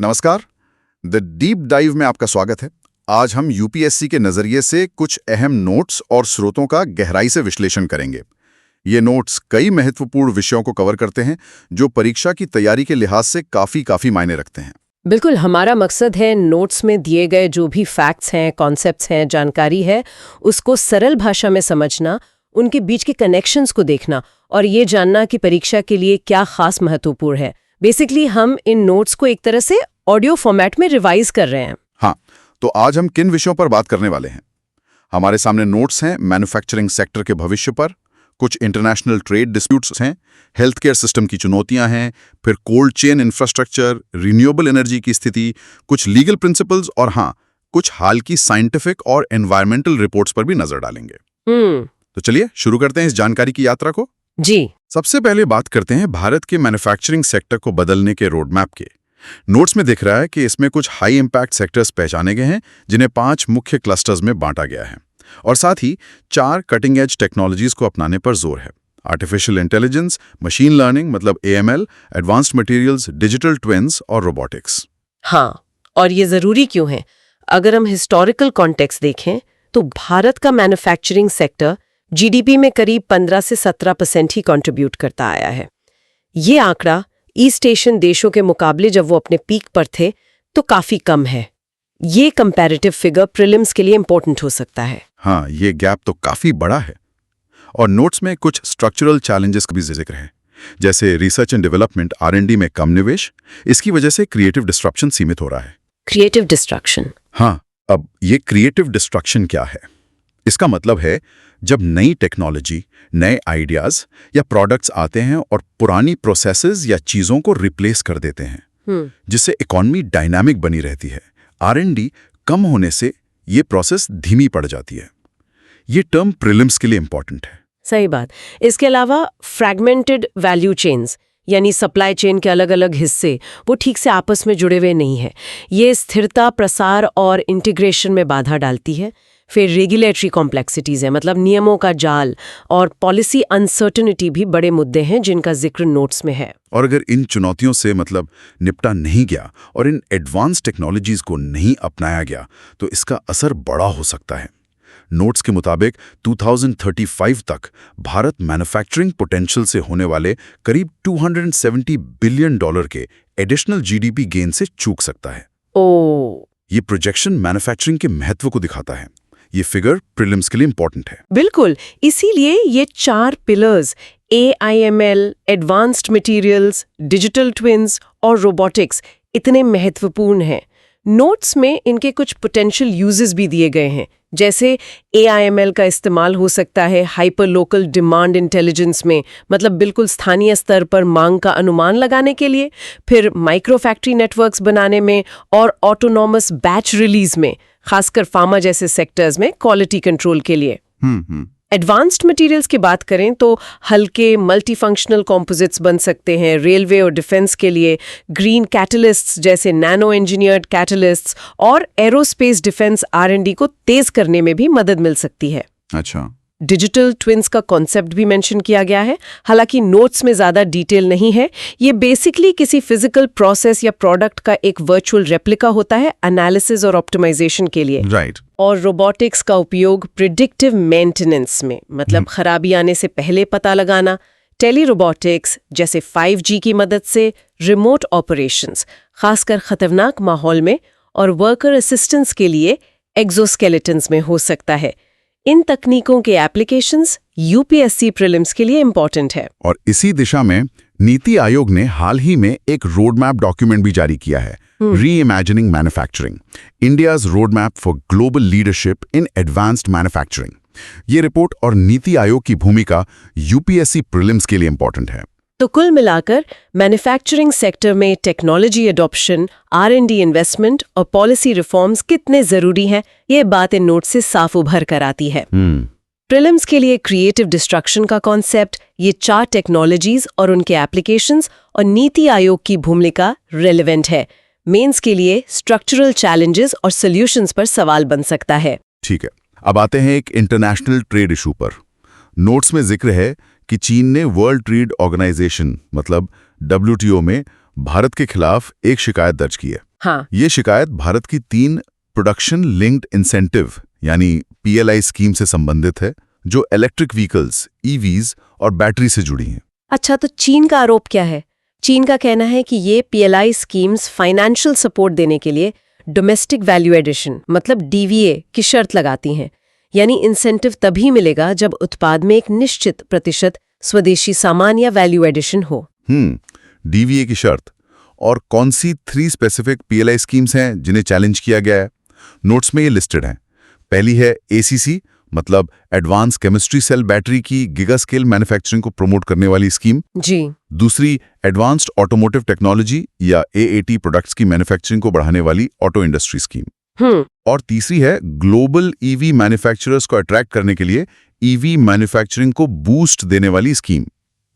नमस्कार। The deep dive में आपका स्वागत है। आज हम यूपीएससी के नज़रिए से कुछ अहम नोट्स और स्रोतों का गहराई से विश्लेषण करेंगे। ये नोट्स कई महत्वपूर्ण विषयों को कवर करते हैं जो परीक्षा की तैयारी के लिहाज से काफ़ी मायने रखते हैं। बिल्कुल, हमारा मकसद है नोट्स में दिए गए जो भी फैक्ट्स हैं, कॉन्सेप्ट्स हैं, जानकारी है, उसको सरल भाषा में समझना, उनके बीच के कनेक्शंस को देखना और ये जानना कि परीक्षा के लिए क्या खास महत्वपूर्ण है। बेसिकली हम इन नोट्स को एक तरह से ऑडियो फॉर्मेट में रिवाइज कर रहे हैं। हाँ, तो आज हम किन विषयों पर बात करने वाले हैं? हमारे सामने नोट्स हैं मैन्युफैक्चरिंग सेक्टर के भविष्य पर, कुछ इंटरनेशनल ट्रेड डिस्प्यूट्स हैं, हेल्थ केयर सिस्टम की चुनौतियां हैं, फिर cold chain infrastructure, renewable energy की स्थिति, कुछ लीगल प्रिंसिपल्स और हाँ, कुछ हाल की साइंटिफिक और एनवायरमेंटल रिपोर्ट्स पर भी नजर डालेंगे। तो चलिए शुरू करते हैं इस जानकारी की यात्रा को। जी, सबसे पहले बात करते हैं भारत के मैन्युफैक्चरिंग सेक्टर को बदलने के रोड मैप के। नोट्स में दिख रहा है कि इसमें कुछ हाई इंपैक्ट सेक्टर्स पहचाने गए हैं जिन्हें 5 मुख्य क्लस्टर्स में बांटा गया है और साथ ही 4 कटिंग एज टेक्नोलॉजीज को अपनाने पर जोर है। आर्टिफिशियल इंटेलिजेंस, मशीन लर्निंग मतलब AML, advanced materials, digital twins और रोबोटिक्स। हाँ, और ये जरूरी क्यों है? अगर हम हिस्टोरिकल कॉन्टेक्स्ट देखें तो भारत का मैन्युफैक्चरिंग सेक्टर जीडीपी में करीब 15 से 17% ही कंट्रीब्यूट करता आया है। ये आंकड़ा ईस्ट एशियन देशों के मुकाबले जब वो अपने पीक पर थे तो काफी कम है। ये कंपैरेटिव फिगर प्रीलिम्स के लिए इंपॉर्टेंट हो सकता है। हाँ, ये गैप तो काफी बड़ा है। और नोट्स में कुछ स्ट्रक्चरल चैलेंजेस का भी जिक्र है, जैसे रिसर्च एंड डेवलपमेंट R&D में कम निवेश, इसकी वजह से क्रिएटिव डिस्ट्रप्शन सीमित हो रहा है। Creative destruction? हाँ, अब ये क्रिएटिव डिस्ट्रक्शन क्या है? इसका मतलब है जब नई टेक्नोलॉजी, नए आइडियाज या प्रोडक्ट्स आते हैं और पुरानी प्रोसेसेस या चीजों को रिप्लेस कर देते हैं, जिससे इकोनॉमी डायनामिक बनी रहती है। R&D कम होने से ये प्रोसेस धीमी पड़ जाती है। ये टर्म प्रीलिम्स के लिए इंपॉर्टेंट है। सही बात। इसके अलावा फ्रैगमेंटेड वैल्यू चेन्स यानी सप्लाई चेन के अलग अलग हिस्से वो ठीक से आपस में जुड़े हुए नहीं है। ये स्थिरता, प्रसार और इंटीग्रेशन में बाधा डालती है। फिर रेगुलेटरी कॉम्प्लेक्सिटीज है, मतलब नियमों का जाल और पॉलिसी अनसर्टेनिटी भी बड़े मुद्दे हैं जिनका जिक्र नोट्स में है। और अगर इन चुनौतियों से निपटा नहीं गया और इन एडवांस टेक्नोलॉजीज को नहीं अपनाया गया तो इसका असर बड़ा हो सकता है। नोट्स के मुताबिक 2035 तक भारत मैन्युफैक्चरिंग पोटेंशियल से होने वाले करीब $270 बिलियन के एडिशनल GDP गेन से चूक सकता है। ये प्रोजेक्शन मैन्युफैक्चरिंग के महत्व को दिखाता है। ये फिगर प्रीलिम्स के लिए इंपॉर्टेंट है। बिल्कुल, इसीलिए ये 4 pillars AIML, advanced materials, digital twins और रोबोटिक्स इतने महत्वपूर्ण हैं। नोट्स में इनके कुछ पोटेंशियल यूजेस भी दिए गए हैं, जैसे AIML का इस्तेमाल हो सकता है हाइपर लोकल डिमांड इंटेलिजेंस में, मतलब बिल्कुल स्थानीय स्तर पर मांग का अनुमान लगाने के लिए, फिर माइक्रो फैक्ट्री नेटवर्क्स बनाने में और ऑटोनॉमस बैच रिलीज में, खासकर फार्मा जैसे सेक्टर्स में क्वालिटी कंट्रोल के लिए। एडवांस्ड मटेरियल्स की बात करें तो हल्के मल्टीफंक्शनल कॉम्पोजिट्स बन सकते हैं रेलवे और डिफेंस के लिए, ग्रीन कैटलिस्ट्स जैसे नैनो इंजीनियर्ड कैटलिस्ट्स और एरोस्पेस डिफेंस R&D को तेज करने में भी मदद मिल सकती है। अच्छा, डिजिटल ट्विन्स का कॉन्सेप्ट भी मेंशन किया गया है, हालांकि नोट्स में ज़्यादा डिटेल नहीं है। ये बेसिकली किसी फिजिकल प्रोसेस या प्रोडक्ट का एक वर्चुअल रेप्लिका होता है एनालिसिस और ऑप्टिमाइजेशन के लिए। राइट। और रोबोटिक्स का उपयोग प्रिडिक्टिव मेंटेनेंस में, मतलब खराबी आने से पहले पता लगाना, टेली रोबोटिक्स जैसे 5G की मदद से रिमोट ऑपरेशंस, खासकर खतरनाक माहौल में, और वर्कर असिस्टेंस के लिए एक्सोस्केलेटन्स में हो सकता है। इन तकनीकों के एप्लीकेशंस यूपीएससी प्रीलिम्स के लिए इंपॉर्टेंट है। और इसी दिशा में नीति आयोग ने हाल ही में एक रोड मैप डॉक्यूमेंट भी जारी किया है, reimagining manufacturing, India's road map for global leadership in advanced manufacturing. ये रिपोर्ट और नीति आयोग की भूमिका यूपीएससी प्रीलिम्स के लिए इंपॉर्टेंट है। तो कुल मिलाकर मैन्युफैक्चरिंग सेक्टर में टेक्नोलॉजी एडॉप्शन, R&D इन्वेस्टमेंट और पॉलिसी रिफॉर्म्स कितने जरूरी हैं, ये बात इन नोट से साफ उभर कर आती है। प्रीलिम्स के लिए क्रिएटिव डिस्ट्रक्शन का कॉन्सेप्ट, ये 4 टेक्नोलॉजीज और उनके एप्लीकेशंस और नीति आयोग की भूमिका रेलेवेंट है। मेंस के लिए स्ट्रक्चरल चैलेंजेस और सॉल्यूशंस पर सवाल बन सकता है। ठीक है, अब आते हैं एक इंटरनेशनल ट्रेड इशू पर। नोट्स में जिक्र है कि चीन ने वर्ल्ड ट्रेड ऑर्गेनाइजेशन WTO में भारत के खिलाफ एक शिकायत दर्ज की है। हाँ, ये शिकायत भारत की 3 प्रोडक्शन लिंक्ड इंसेंटिव यानी पीएलआई स्कीम से संबंधित है, जो इलेक्ट्रिक व्हीकल्स, ईवीज और बैटरी से जुड़ी हैं। अच्छा, तो चीन का आरोप क्या है? चीन का कहना है कि ये पीएलआई स्कीम्स फाइनेंशियल सपोर्ट देने के लिए डोमेस्टिक वैल्यू एडिशन मतलब डीवीए की शर्त लगाती हैं। यानी इंसेंटिव तभी मिलेगा जब उत्पाद में एक निश्चित प्रतिशत स्वदेशी सामान या वैल्यू एडिशन हो। डीवीए की शर्त। और कौन सी 3 स्पेसिफिक पीएलआई स्कीम्स हैं जिन्हें चैलेंज किया गया है? नोट्स में ये लिस्टेड हैं। पहली है एसीसी मतलब एडवांस केमिस्ट्री सेल बैटरी की गीगा स्केल मैन्युफैक्चरिंग को प्रमोट करने वाली स्कीम। जी। दूसरी एडवांस्ड ऑटोमोटिव टेक्नोलॉजी या एएटी प्रोडक्ट्स की मैन्युफैक्चरिंग को बढ़ाने वाली ऑटो इंडस्ट्री स्कीम। और तीसरी है ग्लोबल ईवी मैन्युफैक्चरर्स को अट्रैक्ट करने के लिए ईवी मैन्युफैक्चरिंग को बूस्ट देने वाली स्कीम।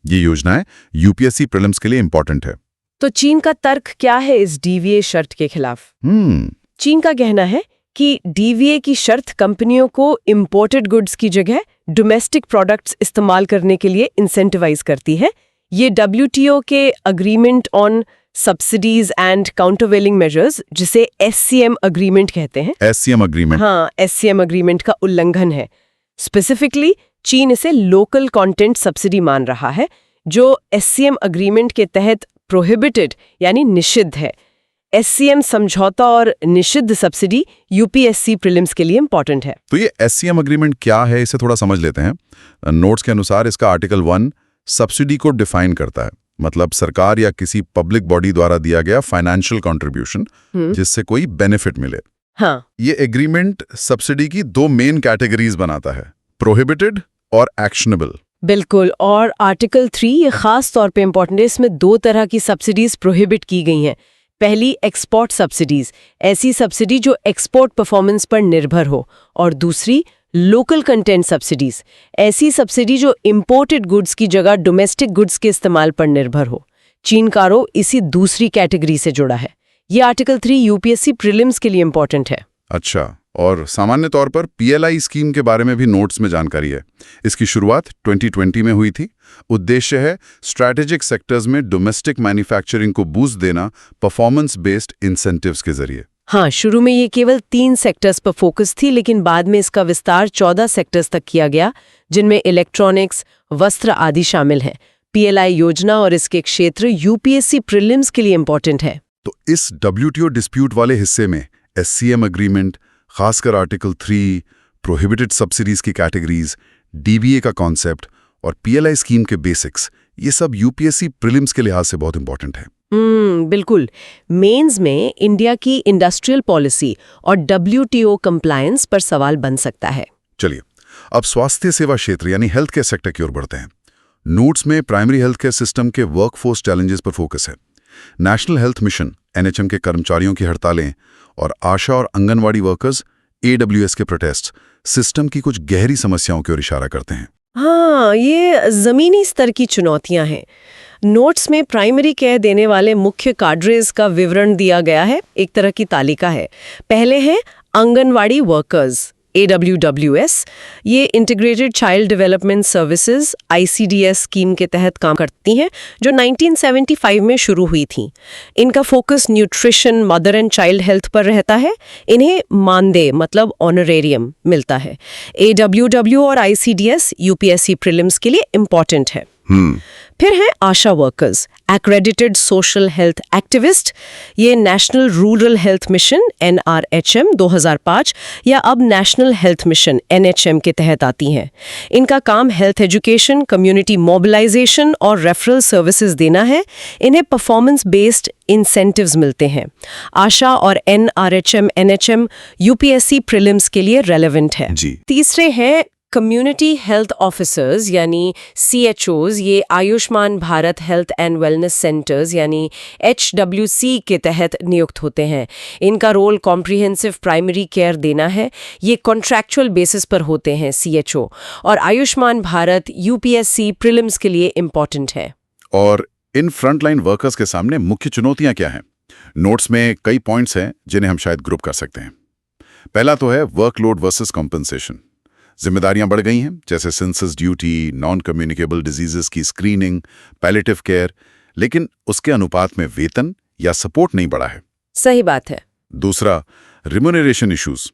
ये योजनाएं यूपीएससी प्रीलिम्स के लिए इंपॉर्टेंट है। तो चीन का तर्क क्या है इस डीवीए शर्त के खिलाफ? चीन का कहना है कि डीवीए की शर्त कंपनियों को इंपोर्टेड गुड्स की जगह डोमेस्टिक प्रोडक्ट्स इस्तेमाल करने के लिए इंसेंटिवाइज करती है। ये डब्ल्यूटीओ के agreement on subsidies and countervailing measures, जिसे एससीएम अग्रीमेंट कहते हैं। SCM agreement? हाँ, एससीएम अग्रीमेंट का उल्लंघन है। स्पेसिफिकली चीन इसे लोकल कंटेंट सब्सिडी मान रहा है, जो एससीएम अग्रीमेंट के तहत प्रोहिबिटेड यानी निषिद्ध है। एससीएम समझौता और निषिद्ध सब्सिडी यूपीएससी प्रीलिम्स के लिए इंपॉर्टेंट है। तो ये एससीएम अग्रीमेंट क्या है, इसे थोड़ा समझ लेते हैं। नोट्स के अनुसार इसका आर्टिकल 1 सब्सिडी को डिफाइन करता है, मतलब सरकार या किसी पब्लिक बॉडी द्वारा दिया गया फाइनेंशियल कंट्रीब्यूशन जिससे कोई बेनिफिट मिले। हाँ, ये एग्रीमेंट सब्सिडी की 2 मेन कैटेगरीज बनाता है, प्रोहिबिटेड और एक्शनेबल। बिल्कुल। और आर्टिकल 3 ये खास तौर पे इंपॉर्टेंट है। इसमें 2 तरह की सब्सिडीज प्रोहिबिट की गई हैं। पहली एक्सपोर्ट सब्सिडीज, ऐसी सब्सिडी जो एक्सपोर्ट परफॉर्मेंस पर निर्भर हो, और दूसरी लोकल कंटेंट सब्सिडीज, ऐसी सब्सिडी जो इंपोर्टेड गुड्स की जगह डोमेस्टिक गुड्स के इस्तेमाल पर निर्भर हो। चीन का आरोप इसी दूसरी कैटेगरी से जुड़ा है। ये आर्टिकल 3 यूपीएससी प्रीलिम्स के लिए इंपॉर्टेंट है। अच्छा, और सामान्य तौर पर पीएलआई स्कीम के बारे में भी नोट्स में जानकारी है। इसकी शुरुआत 2020 में हुई थी। उद्देश्य है स्ट्रैटेजिक सेक्टर्स में डोमेस्टिक मैन्युफैक्चरिंग को बूस्ट देना परफॉर्मेंस बेस्ड इंसेंटिव्स के जरिए। हाँ, शुरू में ये केवल 3 सेक्टर्स पर फोकस थी, लेकिन बाद में इसका विस्तार 14 सेक्टर्स तक किया गया, जिनमें इलेक्ट्रॉनिक्स, वस्त्र आदि शामिल हैं। पीएलआई योजना और इसके क्षेत्र यूपीएससी प्रीलिम्स के लिए इंपॉर्टेंट है। तो इस डब्ल्यूटीओ डिस्प्यूट वाले हिस्से में एससीएम अग्रीमेंट, खासकर आर्टिकल 3, प्रोहिबिटेड सब्सिडीज की कैटेगरीज, डीबीए का कॉन्सेप्ट और पीएलआई स्कीम के बेसिक्स, ये सब यूपीएससी प्रीलिम्स के लिहाज से बहुत इंपॉर्टेंट है। बिल्कुल। मेंस में इंडिया की इंडस्ट्रियल पॉलिसी और डब्ल्यूटीओ कंप्लायंस पर सवाल बन सकता है। चलिए, अब स्वास्थ्य सेवा क्षेत्र यानी हेल्थ केयर सेक्टर की ओर बढ़ते हैं। नोट्स में प्राइमरी हेल्थ केयर सिस्टम के वर्कफोर्स चैलेंजेस पर फोकस है। नेशनल हेल्थ मिशन एनएचएम के कर्मचारियों की हड़तालें और आशा और आंगनवाड़ी वर्कर्स एडब्ल्यूएस के प्रोटेस्ट सिस्टम की कुछ गहरी समस्याओं की ओर इशारा करते हैं। हाँ, ये जमीनी स्तर की चुनौतियां हैं। नोट्स में प्राइमरी केयर देने वाले मुख्य काड्रेज का विवरण दिया गया है, एक तरह की तालिका है। पहले हैं आंगनवाड़ी वर्कर्स AWWS। ये integrated child development services ICDS scheme के तहत काम करती हैं, जो 1975 में शुरू हुई थी। इनका focus nutrition, mother and child health पर रहता है। इन्हें मानदेय मतलब ऑनरेरियम मिलता है। AWW और ICDS यूपीएससी प्रीलिम्स के लिए इंपॉर्टेंट है। फिर हैं ASHA workers, accredited social health activist. ये national rural health mission NRHM 2005 या अब नेशनल हेल्थ मिशन NHM के तहत आती हैं। इनका काम हेल्थ एजुकेशन, कम्युनिटी मोबिलाइजेशन और रेफरल सर्विसेज देना है। इन्हें परफॉर्मेंस बेस्ड इंसेंटिव्स मिलते हैं। आशा और NRHM NHM यूपीएससी प्रीलिम्स के लिए रेलेवेंट है। तीसरे हैं कम्युनिटी हेल्थ ऑफिसर्स यानी CHOs। ये Ayushman Bharat health and wellness centres यानी HWC के तहत नियुक्त होते हैं। इनका रोल कॉम्प्रिहेंसिव प्राइमरी केयर देना है। ये कॉन्ट्रैक्चुअल बेसिस पर होते हैं CHO, और आयुष्मान भारत यूपीएससी प्रीलिम्स के लिए इंपॉर्टेंट है। और इन फ्रंटलाइन वर्कर्स के सामने मुख्य चुनौतियां क्या हैं? नोट्स में कई पॉइंट्स हैं जिन्हें हम शायद ग्रुप कर सकते हैं। पहला तो है वर्कलोड वर्सेस कॉम्पेंसेशन। जिम्मेदारियां बढ़ गई हैं, जैसे census duty, non communicable diseases की स्क्रीनिंग, पैलेटिव केयर, लेकिन उसके अनुपात में वेतन या सपोर्ट नहीं बढ़ा है। सही बात है। दूसरा, रिम्यूनरेशन इश्यूज,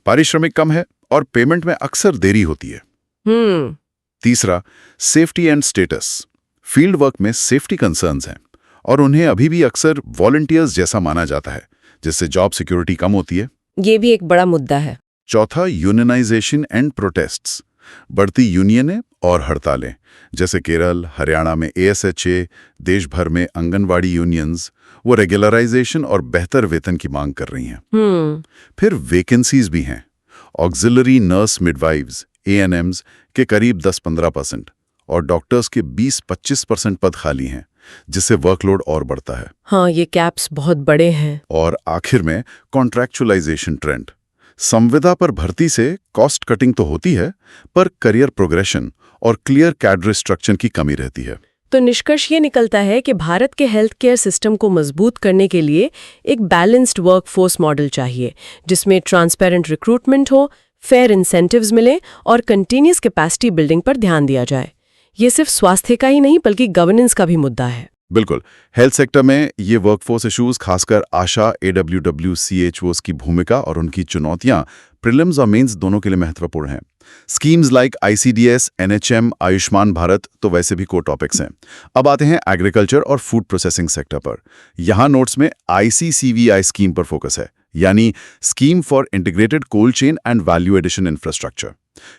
पारिश्रमिक कम है और पेमेंट में अक्सर देरी होती है। तीसरा, safety and status, field work में सेफ्टी कंसर्न्स हैं और उन्हें अभी भी अक्सर वॉलंटियर्स जैसा माना जाता है, जिससे जॉब सिक्योरिटी कम होती है। ये भी एक बड़ा मुद्दा है। चौथा, यूनियनाइजेशन एंड प्रोटेस्ट्स, बढ़ती यूनियनें और हड़तालें, जैसे केरल, हरियाणा में ASHA, देश भर में आंगनवाड़ी यूनियंस, वो रेगुलराइजेशन और बेहतर वेतन की मांग कर रही हैं। फिर वैकेंसीज भी हैं। ऑक्सिलरी नर्स मिडवाइव्स ANMs के करीब 10-15% और डॉक्टर्स के 20-25% पद खाली हैं, जिससे वर्कलोड और बढ़ता है। हाँ, ये कैप्स बहुत बड़े हैं। और आखिर में कॉन्ट्रैक्चुअलाइजेशन ट्रेंड, संविदा पर भर्ती से कॉस्ट कटिंग तो होती है, पर करियर प्रोग्रेशन और क्लियर कैडर स्ट्रक्चर की कमी रहती है। तो निष्कर्ष ये निकलता है कि भारत के हेल्थ केयर सिस्टम को मजबूत करने के लिए एक बैलेंस्ड वर्कफोर्स मॉडल चाहिए, जिसमें ट्रांसपेरेंट रिक्रूटमेंट हो, फेयर इंसेंटिव्स मिले और कंटिन्यूस कैपेसिटी बिल्डिंग पर ध्यान दिया जाए। ये सिर्फ स्वास्थ्य का ही नहीं बल्कि गवर्नेंस का भी मुद्दा है। बिल्कुल, हेल्थ सेक्टर में ये वर्कफोर्स इश्यूज, खासकर आशा, AWW, CHOs की भूमिका और उनकी चुनौतियां प्रीलिम्स और मेंस दोनों के लिए महत्वपूर्ण हैं। Schemes like ICDS, NHM, Ayushman Bharat तो वैसे भी कोर टॉपिक्स हैं। अब आते हैं एग्रीकल्चर और फूड प्रोसेसिंग सेक्टर पर। यहाँ नोट्स में ICCVI स्कीम पर फोकस है, यानी scheme for integrated cold chain and value addition infrastructure.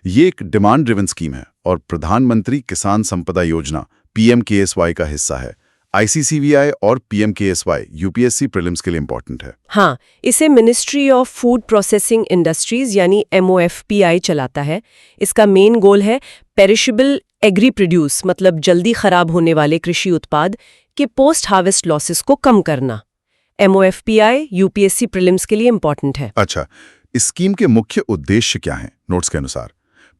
ये एक डिमांड ड्रिवन स्कीम है और प्रधानमंत्री किसान संपदा योजना PMKSY का हिस्सा है। ICCVI और PMKSY UPSC प्रीलिम्स के लिए इंपॉर्टेंट है। हाँ, इसे ministry of food processing industries यानी MOFPI चलाता है। इसका मेन गोल है पेरिशेबल एग्री प्रोड्यूस, मतलब जल्दी खराब होने वाले कृषि उत्पाद के पोस्ट हार्वेस्ट लॉसेस को कम करना। MOFPI UPSC प्रीलिम्स के लिए इंपॉर्टेंट है। अच्छा, इस स्कीम के मुख्य उद्देश्य क्या हैं नोट्स के अनुसार?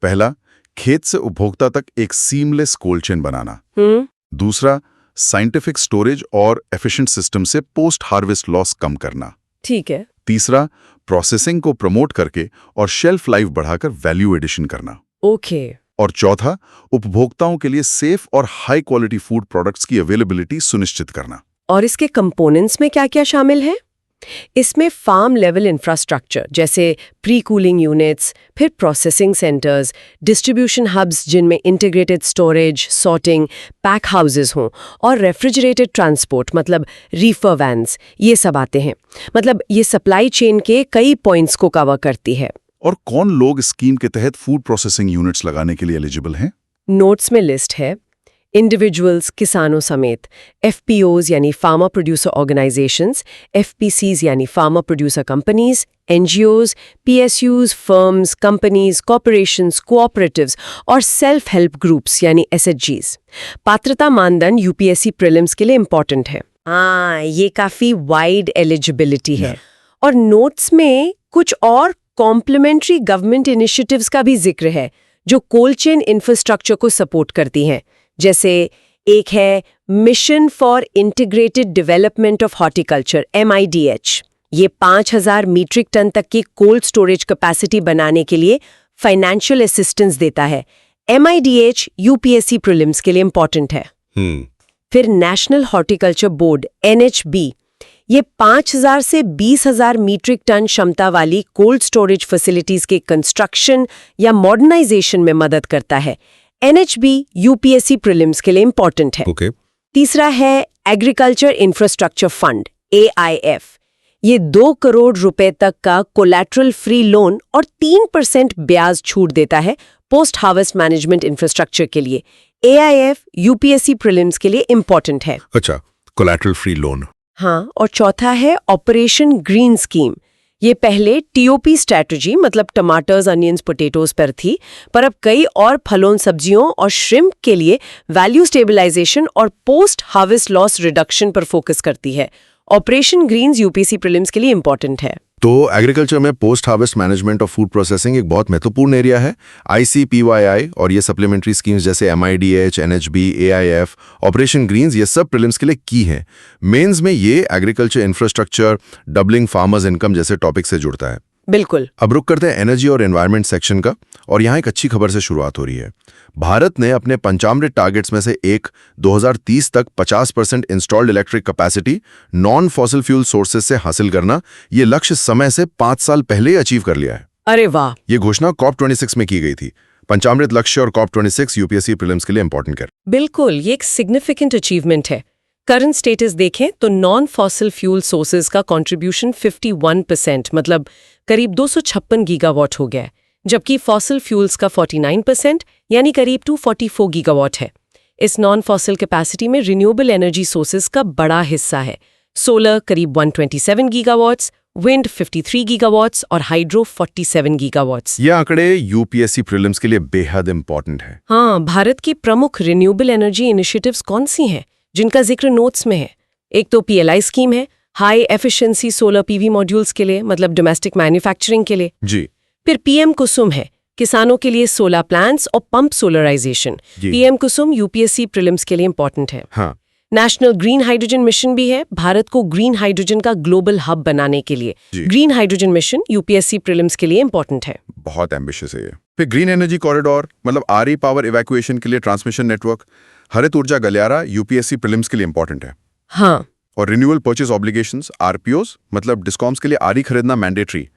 पहला, खेत से उपभोक्ता तक एक सीमलेस कोल्ड चेन बनाना। दूसरा, साइंटिफिक स्टोरेज और एफिशिएंट सिस्टम से पोस्ट हार्वेस्ट लॉस कम करना। ठीक है। तीसरा, प्रोसेसिंग को प्रमोट करके और शेल्फ लाइफ बढ़ाकर वैल्यू एडिशन करना। ओके। और चौथा, उपभोक्ताओं के लिए सेफ और हाई क्वालिटी फूड प्रोडक्ट्स की अवेलेबिलिटी सुनिश्चित करना। और इसके कंपोनेंट्स में क्या-क्या शामिल है? इसमें फार्म लेवल इंफ्रास्ट्रक्चर जैसे प्री कूलिंग यूनिट्स, फिर प्रोसेसिंग सेंटर्स, डिस्ट्रीब्यूशन हब्स जिनमें integrated storage, sorting, pack houses हों और रेफ्रिजरेटेड ट्रांसपोर्ट मतलब रीफर वैन्स, ये सब आते हैं। मतलब ये सप्लाई चेन के कई पॉइंट्स को कवर करती है। और कौन लोग स्कीम के तहत फूड प्रोसेसिंग यूनिट्स लगाने के लिए एलिजिबल हैं? नोट्स में लिस्ट है। इंडिविजुअल्स, किसानों समेत, FPOs यानी फार्मर प्रोड्यूसर ऑर्गेनाइजेशंस, FPCs यानी farmer producer companies, NGOs, PSUs, firms, companies, corporations, cooperatives और सेल्फ हेल्प ग्रुप्स यानी SHGs। पात्रता मानदंड UPSC प्रीलिम्स के लिए इंपॉर्टेंट है। ये काफी वाइड एलिजिबिलिटी है। और नोट्स में कुछ और कॉम्प्लीमेंट्री गवर्नमेंट इनिशिएटिव्स का भी जिक्र है जो कोल्ड चेन इंफ्रास्ट्रक्चर को सपोर्ट करती हैं। जैसे एक है mission for integrated development of horticulture MIDH। ये 5000 मीट्रिक टन तक की कोल्ड स्टोरेज कैपेसिटी बनाने के लिए फाइनेंशियल असिस्टेंस देता है। MIDH UPSC प्रीलिम्स के लिए इंपॉर्टेंट है। फिर नेशनल हॉर्टिकल्चर बोर्ड NHB, ये 5000 से 20000 मीट्रिक टन क्षमता वाली कोल्ड स्टोरेज फैसिलिटीज के कंस्ट्रक्शन या मॉडर्नाइजेशन में मदद करता है। NHB UPSC प्रीलिम्स के लिए इंपॉर्टेंट है। तीसरा है एग्रीकल्चर इंफ्रास्ट्रक्चर फंड AIF। ये 2 करोड़ रुपए तक का कोलैटरल फ्री लोन और 3% ब्याज छूट देता है पोस्ट हार्वेस्ट मैनेजमेंट इंफ्रास्ट्रक्चर के लिए। AIF UPSC प्रीलिम्स के लिए इंपॉर्टेंट है। अच्छा, कोलैटरल फ्री लोन। हाँ, और चौथा है ऑपरेशन ग्रीन स्कीम। ये पहले TOP स्ट्रैटेजी मतलब टमाटर्स, अनियंस, पोटैटोज पर थी, पर अब कई और फलों, सब्जियों और श्रिम्प के लिए वैल्यू स्टेबलाइजेशन और पोस्ट हार्वेस्ट लॉस रिडक्शन पर फोकस करती है। ऑपरेशन ग्रीन्स UPSC प्रीलिम्स के लिए इंपॉर्टेंट है। तो एग्रीकल्चर में post harvest management of food processing एक बहुत महत्वपूर्ण एरिया है। ICPYI और ये सप्लीमेंट्री स्कीम्स जैसे MIDH, NHB, AIF, operation greens, ये सब प्रीलिम्स के लिए की हैं। मेंस में ये agriculture infrastructure, doubling farmers income जैसे टॉपिक से जुड़ता है। बिल्कुल। अब रुक करते हैं एनर्जी और एनवायरनमेंट सेक्शन का, और यहाँ एक अच्छी खबर से शुरुआत हो रही है। भारत ने अपने 95 टारगेट्स में से एक 2030 तक 50% installed electric capacity non fossil fuel sources से हासिल करना, ये लक्ष्य समय से 5 साल पहले ही अचीव कर लिया है। अरे वाह। ये घोषणा COP26 में की गई थी। पंचामृत लक्ष्य और COP26 यूपीएससी प्रीलिम्स के लिए इंपॉर्टेंट कर। बिल्कुल, ये एक सिग्निफिकेंट अचीवमेंट है। करंट स्टेटस देखें तो नॉन फॉसिल फ्यूल सोर्सेज का कंट्रीब्यूशन 51%, मतलब करीब 256 गीगावाट हो गया है, जबकि फॉसिल फ्यूल्स का 49%, यानी करीब 244 गीगावाट है। इस नॉन फॉसिल कैपेसिटी में रिन्यूएबल एनर्जी सोर्सेज का बड़ा हिस्सा है। सोलर करीब 127 गीगावाट्स, विंड 53 गीगावाट्स और हाइड्रो 47 गीगावाट्स। ये आंकड़े यूपीएससी प्रीलिम्स के लिए बेहद इंपॉर्टेंट है। हाँ, भारत की प्रमुख रिन्यूएबल एनर्जी इनिशिएटिव्स कौन सी हैं जिनका जिक्र नोट्स में है? एक तो PLI स्कीम है, high efficiency solar PV modules के लिए, मतलब डोमेस्टिक मैन्युफैक्चरिंग के लिए। जी। फिर PM कुसुम है, किसानों के लिए सोलर प्लांट्स और पंप सोलराइजेशन। PM कुसुम यूपीएससी प्रीलिम्स के लिए इंपॉर्टेंट है। हाँ। नेशनल ग्रीन हाइड्रोजन मिशन भी है, भारत को ग्रीन हाइड्रोजन का ग्लोबल हब बनाने के लिए। Green hydrogen mission UPSC prelims के लिए इंपॉर्टेंट है। बहुत एम्बिशियस है ये। फिर ग्रीन एनर्जी कॉरिडोर, मतलब RE पावर इवैक्यूएशन के लिए ट्रांसमिशन नेटवर्क, हरित ऊर्जा गलियारा यूपीएससी प्रीलिम्स के लिए इंपॉर्टेंट है। हाँ। और रिन्यूअल परचेज ऑब्लिगेशंस RPOs, मतलब डिस्कॉम्स के लिए RE खरीदना मैंडेटरी,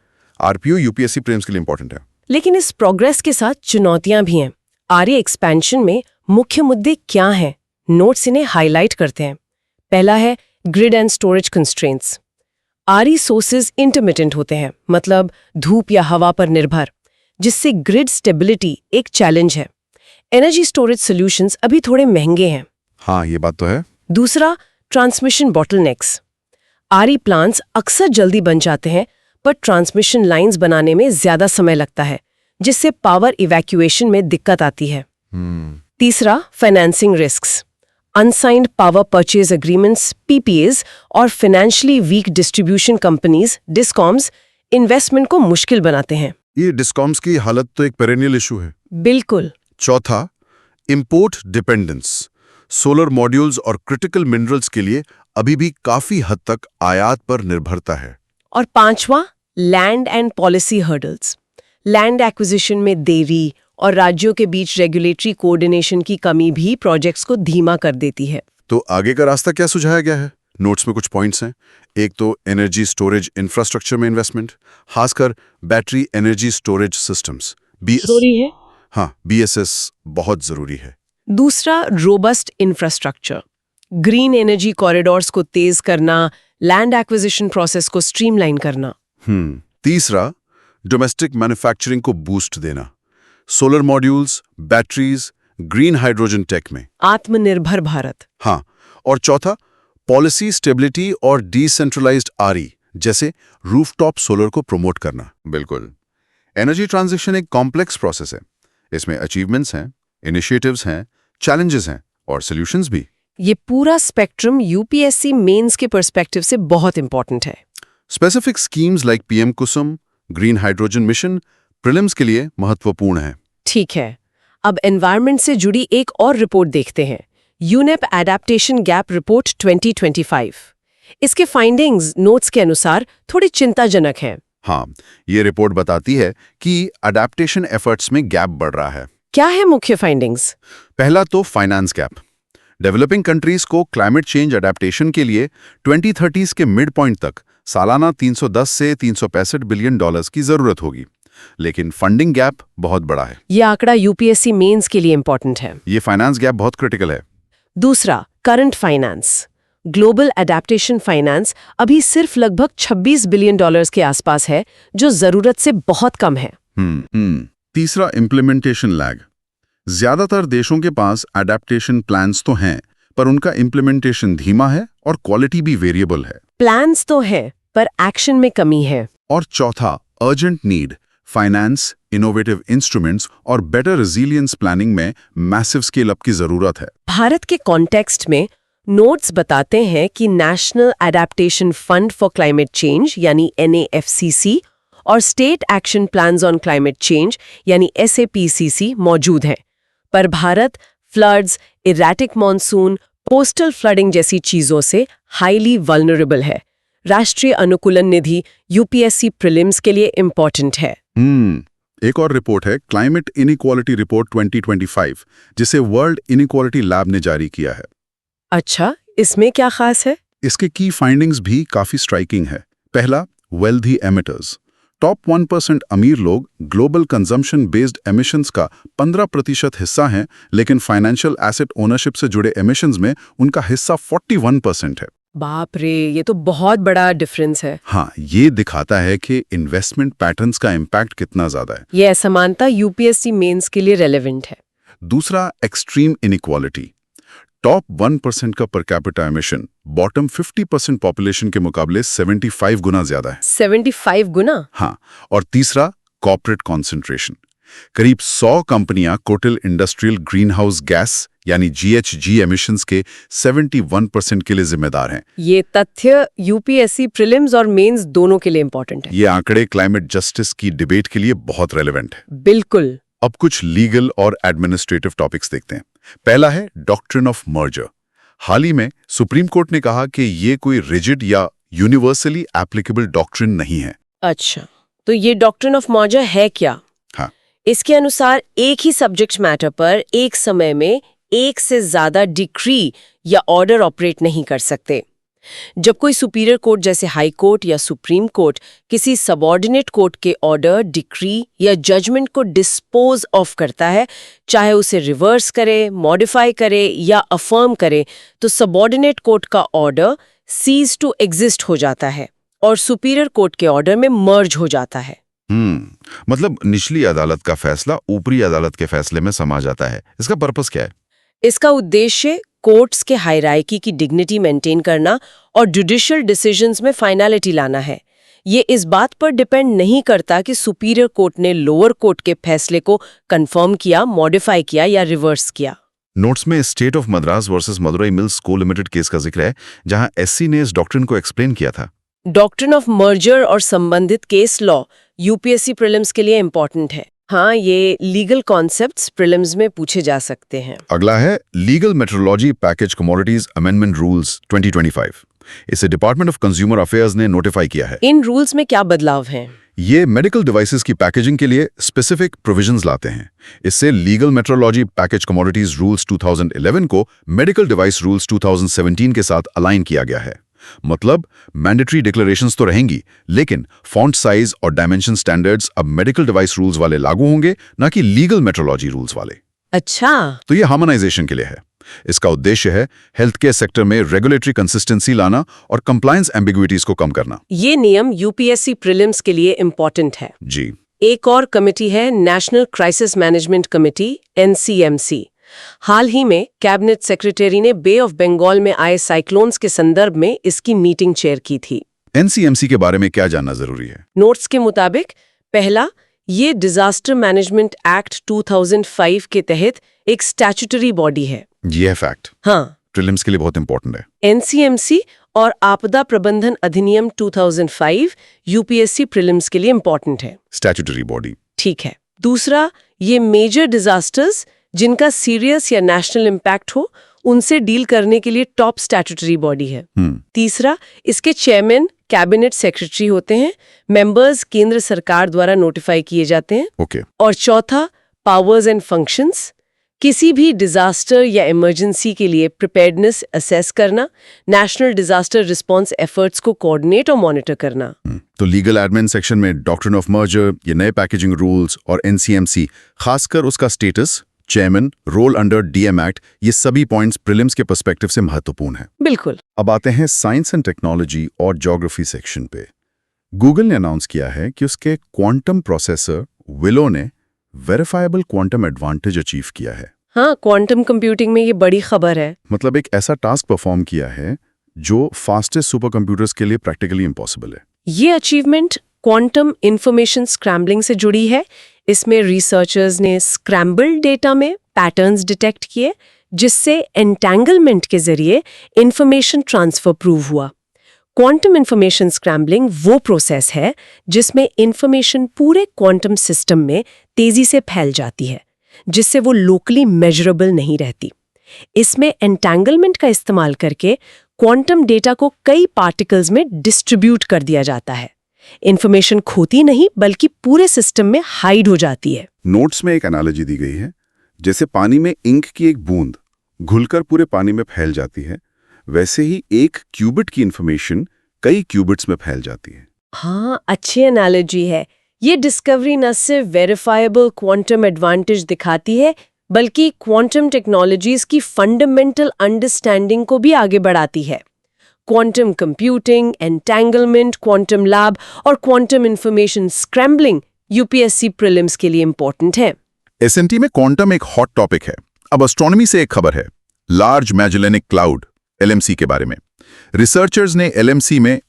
RPO यूपीएससी प्रीलिम्स के लिए इंपॉर्टेंट है। लेकिन इस प्रोग्रेस के साथ चुनौतियां भी हैं। RE एक्सपेंशन में मुख्य मुद्दे क्या हैं? नोट्स इन्हें हाईलाइट करते हैं। पहला है grid and storage constraints. RE sources intermittent होते हैं, मतलब धूप या हवा पर निर्भर, जिससे ग्रिड स्टेबिलिटी एक चैलेंज है। एनर्जी स्टोरेज सॉल्यूशंस अभी थोड़े महंगे हैं। हाँ, ये बात तो है। दूसरा, ट्रांसमिशन बॉटलनेक्स। RE प्लांट्स अक्सर जल्दी बन जाते हैं, पर ट्रांसमिशन लाइंस बनाने में ज्यादा समय लगता है, जिससे पावर इवैक्यूएशन में दिक्कत आती है। तीसरा, financing risks. Unsigned power purchase agreements PPAs और financially week distribution companies discoms investment को मुश्किल बनाते हैं। ये डिस्कॉम्स की हालत तो एक पेरेनियल इशू है। बिल्कुल। चौथा, इंपोर्ट डिपेंडेंस। सोलर मॉड्यूल्स और क्रिटिकल मिनरल्स के लिए अभी भी काफी हद तक आयात पर निर्भरता है। और पांचवा, land and policy hurdles. Land acquisition में देरी और राज्यों के बीच रेगुलेटरी कोऑर्डिनेशन की कमी भी प्रोजेक्ट्स को धीमा कर देती है। तो आगे का रास्ता क्या सुझाया गया है? नोट्स में कुछ पॉइंट्स हैं। एक तो एनर्जी स्टोरेज इंफ्रास्ट्रक्चर में इन्वेस्टमेंट, खासकर बैटरी एनर्जी स्टोरेज सिस्टम्स जरूरी है। हाँ, BSS बहुत जरूरी है। दूसरा, robust infrastructure. Green energy corridors को तेज करना, लैंड एक्विजिशन प्रोसेस को स्ट्रीमलाइन करना। तीसरा, डोमेस्टिक मैन्युफैक्चरिंग को बूस्ट देना। Solar modules, batteries, green hydrogen tech में आत्मनिर्भर भारत। हाँ। और चौथा, पॉलिसी स्टेबिलिटी और डिसेंट्रलाइज्ड RE जैसे रूफटॉप सोलर को प्रमोट करना। बिल्कुल। एनर्जी ट्रांजिशन एक कॉम्प्लेक्स प्रोसेस है। इसमें अचीवमेंट्स हैं, इनिशिएटिव्स हैं, चैलेंजेस हैं और सॉल्यूशंस भी। ये पूरा स्पेक्ट्रम यूपीएससी मेंस के पर्सपेक्टिव से बहुत इंपॉर्टेंट है। स्पेसिफिक स्कीम्स लाइक PM कुसुम, ग्रीन हाइड्रोजन मिशन प्रीलिम्स के लिए महत्वपूर्ण है। ठीक है, अब एनवायरनमेंट से जुड़ी एक और रिपोर्ट देखते हैं, यूनेप एडेप्टेशन गैप रिपोर्ट 2025। इसके फाइंडिंग्स नोट्स के अनुसार थोड़ी चिंताजनक हैं। हाँ, ये रिपोर्ट बताती है कि अडेप्टेशन एफर्ट्स में गैप बढ़ रहा है। क्या है मुख्य फाइंडिंग्स? पहला तो फाइनेंस गैप। डेवलपिंग कंट्रीज को क्लाइमेट चेंज अडेप्टेशन के लिए 2030s के मिड पॉइंट तक सालाना 310 से 365 बिलियन डॉलर्स की जरूरत होगी, लेकिन फंडिंग गैप बहुत बड़ा है। ये आंकड़ा यूपीएससी मेंस के लिए इंपॉर्टेंट है। ये फाइनेंस गैप बहुत क्रिटिकल है। दूसरा, current finance. Global adaptation finance अभी सिर्फ लगभग 26 बिलियन डॉलर्स के आसपास है, जो जरूरत से बहुत कम है। तीसरा, इम्प्लीमेंटेशन लैग। ज्यादातर देशों के पास एडेप्टेशन प्लान्स तो हैं, पर उनका इम्प्लीमेंटेशन धीमा है और क्वालिटी भी वेरिएबल है। प्लान्स तो है, पर एक्शन में कमी है। और चौथा, urgent need. Finance, innovative instruments और बेटर रेजिलियंस प्लानिंग में मैसिव स्केल अप की जरूरत है। भारत के कॉन्टेक्स्ट में नोट्स बताते हैं कि national adaptation fund for climate change यानी NAFCC और state action plans on climate change यानी SAPCC मौजूद हैं, पर Bharat floods, erratic monsoon, coastal flooding जैसी चीजों से हाईली वल्नरेबल है। राष्ट्रीय अनुकूलन निधि यूपीएससी प्रीलिम्स के लिए इम्पोर्टेंट है। एक और रिपोर्ट है क्लाइमेट इनइक्वालिटी रिपोर्ट 2025, जिसे वर्ल्ड इनइक्वालिटी लैब ने जारी किया है। अच्छा, इसमें क्या खास है? इसके की फाइंडिंग्स भी काफी स्ट्राइकिंग है। पहला, वेल्दी एमिटर्स। टॉप 1% अमीर लोग ग्लोबल कंजम्पशन बेस्ड एमिशंस का 15% हिस्सा हैं, लेकिन फाइनेंशियल एसेट ओनरशिप से जुड़े एमिशंस में उनका हिस्सा 41% है। बाप रे, ये तो बहुत बड़ा डिफरेंस है। हाँ, ये दिखाता है कि इन्वेस्टमेंट पैटर्न्स का इम्पैक्ट कितना ज्यादा है। ये असमानता यूपीएससी मेंस के लिए रेलेवेंट है। दूसरा, एक्सट्रीम इनइक्वालिटी। टॉप 1% का per capita emission bottom 50% population के मुकाबले 75 गुना ज्यादा है। 75 गुना? हाँ, और तीसरा, कॉर्पोरेट कॉन्सेंट्रेशन। करीब 100 कंपनियां total industrial green house gas यानी GHG एमिशंस के 71% के लिए जिम्मेदार हैं। ये तथ्य यूपीएससी प्रीलिम्स और मेंस दोनों के लिए इंपॉर्टेंट है। ये आंकड़े क्लाइमेट जस्टिस की डिबेट के लिए बहुत रेलेवेंट है। बिल्कुल। अब कुछ लीगल और एडमिनिस्ट्रेटिव टॉपिक्स देखते हैं। पहला है डॉक्ट्रिन ऑफ मर्जर। हाल ही में सुप्रीम कोर्ट ने कहा कि ये कोई रिजिड या यूनिवर्सली एप्लीकेबल डॉक्ट्रिन नहीं है। अच्छा, तो ये डॉक्ट्रिन ऑफ मर्जर है क्या? हाँ, इसके अनुसार एक ही सब्जेक्ट मैटर पर एक समय में एक से ज्यादा डिक्री या ऑर्डर ऑपरेट नहीं कर सकते। जब कोई सुपीरियर कोर्ट जैसे हाई कोर्ट या सुप्रीम कोर्ट किसी सबऑर्डिनेट कोर्ट के ऑर्डर, डिक्री या जजमेंट को डिस्पोज ऑफ करता है, चाहे उसे रिवर्स करे, मॉडिफाई करे या अफर्म करे, तो सबऑर्डिनेट कोर्ट का ऑर्डर सीज टू एग्जिस्ट हो जाता है और सुपीरियर कोर्ट के ऑर्डर में मर्ज हो जाता है। मतलब निचली अदालत का फैसला ऊपरी अदालत के फैसले में समा जाता है। इसका पर्पस क्या है? इसका उद्देश्य कोर्ट्स के हायरार्की की डिग्निटी मेंटेन करना और जुडिशियल डिसीजंस में फाइनलिटी लाना है। ये इस बात पर डिपेंड नहीं करता कि सुपीरियर कोर्ट ने लोअर कोर्ट के फैसले को कंफर्म किया, मॉडिफाई किया या रिवर्स किया। नोट्स में state of Madras versus Madurai mills को लिमिटेड केस का जिक्र है, जहां SC ने इस डॉक्ट्रिन को एक्सप्लेन किया था। डॉक्ट्रिन ऑफ मर्जर और संबंधित केस लॉ यूपीएससी प्रीलिम्स के लिए इंपॉर्टेंट है। हाँ, ये लीगल कॉन्सेप्ट्स प्रीलिम्स में पूछे जा सकते हैं। अगला है legal metrology package commodities amendment rules 2025। इसे डिपार्टमेंट ऑफ कंज्यूमर अफेयर्स ने नोटिफाई किया है। इन रूल्स में क्या बदलाव हैं? ये मेडिकल डिवाइसेस की पैकेजिंग के लिए स्पेसिफिक प्रोविजंस लाते हैं। इससे legal metrology package commodities rules 2011 को मेडिकल डिवाइस रूल्स 2017 के साथ अलाइन किया गया है। मतलब मैंडेटरी डिक्लेरेशंस तो रहेंगी, लेकिन फॉन्ट साइज और डायमेंशन स्टैंडर्ड्स अब मेडिकल डिवाइस रूल्स वाले लागू होंगे, ना कि लीगल मेट्रोलॉजी रूल्स वाले। अच्छा, तो ये हार्मोनाइजेशन के लिए है। इसका उद्देश्य है हेल्थ केयर सेक्टर में रेगुलेटरी कंसिस्टेंसी लाना और कंप्लायंस एम्बिग्विटीज को कम करना। ये नियम यूपीएससी प्रीलिम्स के लिए इंपॉर्टेंट है। जी। एक और कमेटी है national crisis management committee, NCMC। हाल ही में कैबिनेट सेक्रेटरी ने बे ऑफ बंगाल में आए साइक्लोन्स के संदर्भ में इसकी मीटिंग चेयर की थी। NCMC के बारे में क्या जानना जरूरी है? नोट्स के मुताबिक पहला, ये डिजास्टर मैनेजमेंट एक्ट 2005 के तहत एक स्टैट्यूटरी बॉडी है। ये है फैक्ट। हाँ, प्रीलिम्स के लिए बहुत इंपॉर्टेंट है। NCMC और आपदा प्रबंधन अधिनियम 2005 यूपीएससी प्रीलिम्स के लिए इंपॉर्टेंट है। Statutory body. ठीक है। दूसरा, ये मेजर डिजास्टर्स जिनका सीरियस या नेशनल इम्पैक्ट हो, उनसे डील करने के लिए टॉप स्टैट्यूटरी बॉडी है। तीसरा, इसके चेयरमैन कैबिनेट सेक्रेटरी होते हैं। मेंबर्स केंद्र सरकार द्वारा नोटिफाई किए जाते हैं। ओके। और चौथा, पावर्स एंड फंक्शंस। किसी भी डिजास्टर या इमरजेंसी के लिए प्रिपेयर्डनेस असेस करना, नेशनल डिजास्टर रिस्पांस एफर्ट्स को कोऑर्डिनेट और मॉनिटर करना। तो लीगल एडमिन सेक्शन में डॉक्ट्रिन ऑफ मर्जर, ये नए पैकेजिंग रूल्स और NCMC, खासकर उसका status, chairman, role under DM act, ये सभी पॉइंट्स प्रीलिम्स के पर्सपेक्टिव से महत्वपूर्ण हैं। बिल्कुल। अब आते हैं साइंस एंड टेक्नोलॉजी और ज्योग्राफी सेक्शन पे। गूगल ने अनाउंस किया है कि उसके क्वांटम प्रोसेसर विलो ने वेरिफाइबल क्वांटम एडवांटेज अचीव किया है। हाँ, क्वांटम कंप्यूटिंग में ये बड़ी खबर है। मतलब एक ऐसा टास्क परफॉर्म किया है जो फास्टेस्ट सुपर कंप्यूटर्स के लिए प्रैक्टिकली इम्पॉसिबल है। ये अचीवमेंट क्वांटम इंफॉर्मेशन स्क्रैम्बलिंग से जुड़ी है। इसमें रिसर्चर्स ने स्क्रैम्बल्ड डेटा में पैटर्न्स डिटेक्ट किए, जिससे एंटेंगलमेंट के जरिए इंफॉर्मेशन ट्रांसफर प्रूव हुआ। क्वांटम इंफॉर्मेशन स्क्रैम्बलिंग वो प्रोसेस है जिसमें इंफॉर्मेशन पूरे क्वांटम सिस्टम में तेजी से फैल जाती है, जिससे वो लोकली मेजरेबल नहीं रहती। इसमें एंटेंगलमेंट का इस्तेमाल करके क्वांटम डेटा को कई पार्टिकल्स में डिस्ट्रीब्यूट कर दिया जाता है। इंफॉर्मेशन खोती नहीं बल्कि पूरे सिस्टम में हाइड हो जाती है। नोट्स में एक एनालॉजी दी गई है, जैसे पानी में इंक की एक बूंद घुलकर पूरे पानी में फैल जाती है, वैसे ही एक क्यूबिट की इंफॉर्मेशन कई क्यूबिट्स में फैल जाती है। हाँ, अच्छी एनालॉजी है। ये डिस्कवरी न सिर्फ वेरीफाइबल क्वांटम एडवांटेज दिखाती है बल्कि क्वांटम टेक्नोलॉजीज की फंडामेंटल अंडरस्टैंडिंग को भी आगे बढ़ाती है। Quantum computing, entanglement, quantum lab और quantum information scrambling UPSC prelims के लिए इंपॉर्टेंट है। एसएनटी में क्वांटम एक हॉट टॉपिक है। अब एस्ट्रोनॉमी से एक खबर है, लार्ज मैजेलेनिक क्लाउड एलएमसी के बारे में। रिसर्चर्स ने एलएमसी में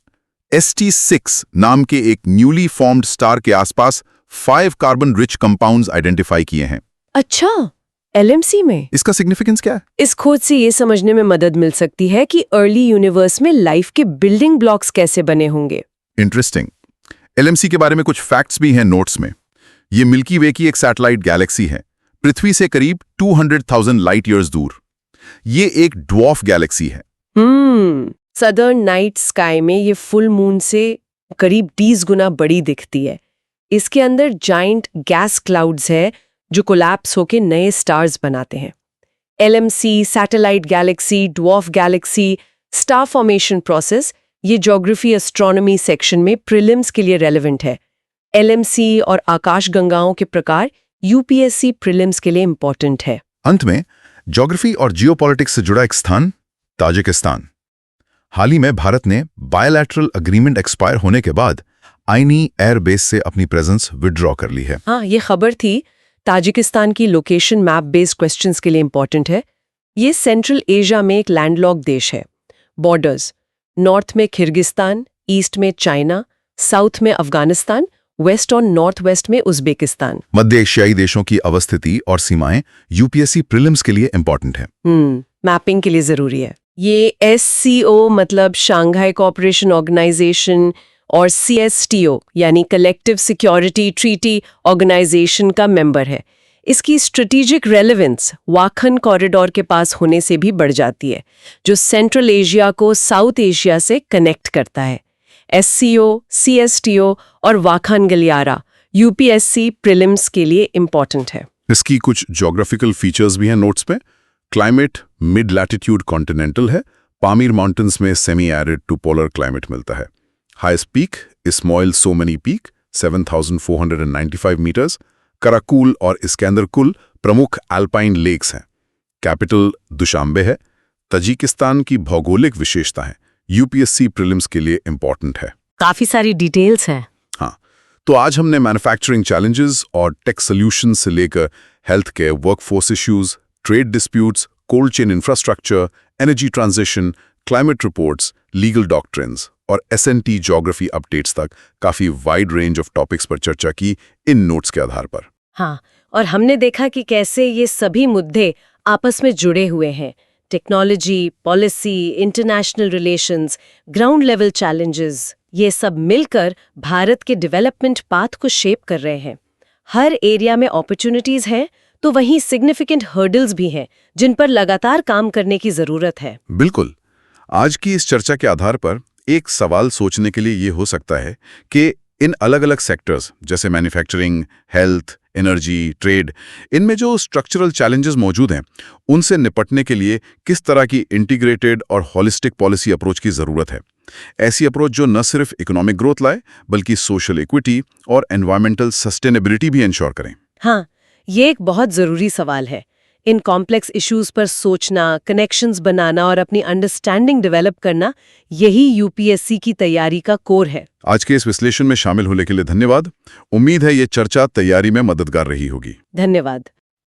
ST6 नाम के एक न्यूली फॉर्म्ड स्टार के आसपास 5 कार्बन रिच कंपाउंड्स आइडेंटिफाई किए हैं। अच्छा, एलएमसी में? इसका सिग्निफिकेंस क्या है? इस खोज से ये समझने में मदद मिल सकती है कि अर्ली यूनिवर्स में लाइफ के बिल्डिंग ब्लॉक्स कैसे बने होंगे। इंटरेस्टिंग। एलएमसी के बारे में कुछ फैक्ट्स भी हैं नोट्स में। ये मिल्की वे की एक सैटेलाइट गैलेक्सी है, पृथ्वी से करीब 200,000 लाइट ईयर्स दूर। ये एक ड्वार्फ गैलेक्सी है। सदर्न नाइट स्काई में ये फुल मून से करीब 20 गुना बड़ी दिखती है। इसके अंदर जाइंट गैस क्लाउड्स है जो कोलैप्स होके नए स्टार्स बनाते हैं। LMC, satellite Galaxy, dwarf Galaxy, star formation process, ये ज्योग्राफी एस्ट्रोनॉमी सेक्शन में प्रीलिम्स के लिए रेलेवेंट है। एलएमसी और आकाशगंगाओं के प्रकार यूपीएससी प्रीलिम्स के लिए इंपॉर्टेंट है। अंत में ज्योग्राफी और जियोपॉलिटिक्स से जुड़ा एक स्थान, ताजिकिस्तान। हाल ही में भारत ने बायलैटरल एग्रीमेंट एक्सपायर होने के बाद आईनी एयर बेस से अपनी प्रेजेंस विड्रॉ कर ली है। हाँ, ये खबर थी। ताजिकिस्तान की लोकेशन मैप बेस्ड क्वेश्चंस के लिए इंपॉर्टेंट है। ये सेंट्रल एशिया में एक लैंडलॉक्ड देश है। बॉर्डर्स, नॉर्थ में किर्गिस्तान, ईस्ट में चाइना, साउथ में अफगानिस्तान, वेस्ट और नॉर्थ वेस्ट में उज्बेकिस्तान। मध्य एशियाई देशों की अवस्थिति और सीमाएं यूपीएससी प्रीलिम्स के लिए इंपॉर्टेंट है। मैपिंग के लिए जरूरी है। ये SCO मतलब शंघाई कोऑपरेशन ऑर्गेनाइजेशन और CSTO यानी कलेक्टिव सिक्योरिटी ट्रीटी ऑर्गेनाइजेशन का मेंबर है। इसकी स्ट्रेटेजिक रेलेवेंस वाखन कॉरिडोर के पास होने से भी बढ़ जाती है, जो सेंट्रल एशिया को साउथ एशिया से कनेक्ट करता है। SCO, CSTO और वाखन गलियारा यूपीएससी प्रीलिम्स के लिए इंपॉर्टेंट है। इसकी कुछ ज्योग्राफिकल फीचर्स भी हैं नोट्स में। क्लाइमेट मिड लैटिट्यूड कॉन्टिनेंटल है। पामीर माउंटेन्स में semi arid to polar climate मिलता है। Highest peak Ismail Somoni peak 7,495 metres. Karakul और इस्कंदरकुल प्रमुख एल्पाइन लेक्स हैं। कैपिटल दुशांबे है। ताजिकिस्तान की भौगोलिक विशेषताएं यूपीएससी प्रीलिम्स के लिए इंपॉर्टेंट है। काफी सारी डिटेल्स हैं। हाँ, तो आज हमने मैन्युफैक्चरिंग चैलेंजेस और टेक सॉल्यूशन से लेकर health care, workforce issues, trade disputes, cold chain infrastructure, energy transition, climate reports, legal doctrines और एसएनटी ज्योग्राफी अपडेट्स तक काफी वाइड रेंज ऑफ टॉपिक्स पर चर्चा की इन नोट्स के आधार पर। हाँ, और हमने देखा कि कैसे ये सभी मुद्दे आपस में जुड़े हुए हैं। Technology, policy, international relations, ground level challenges, ये सब मिलकर भारत के डेवलपमेंट पाथ को शेप कर रहे हैं। हर एरिया में अपॉर्चुनिटीज हैं, तो वहीं सिग्निफिकेंट हर्डल्स भी हैं जिन पर लगातार काम करने की जरूरत है। बिल्कुल। आज की इस चर्चा के आधार पर एक सवाल सोचने के लिए ये हो सकता है कि इन अलग-अलग सेक्टर्स जैसे मैन्युफैक्चरिंग, हेल्थ, एनर्जी, ट्रेड, इनमें जो स्ट्रक्चरल चैलेंजेस मौजूद हैं, उनसे निपटने के लिए किस तरह की इंटीग्रेटेड और होलिस्टिक पॉलिसी अप्रोच की ज़रूरत है। ऐसी अप्रोच जो न सिर्फ इकोनॉमिक ग्रोथ लाए बल्कि सोशल इक्विटी और एनवायरमेंटल सस्टेनेबिलिटी भी इंश्योर करें। हाँ, ये एक बहुत ज़रूरी सवाल है। इन कॉम्प्लेक्स इश्यूज पर सोचना, कनेक्शंस बनाना और अपनी अंडरस्टैंडिंग डेवलप करना, यही यूपीएससी की तैयारी का कोर है। आज के इस विश्लेषण में शामिल होने के लिए धन्यवाद। उम्मीद है ये चर्चा तैयारी में मददगार रही होगी। धन्यवाद।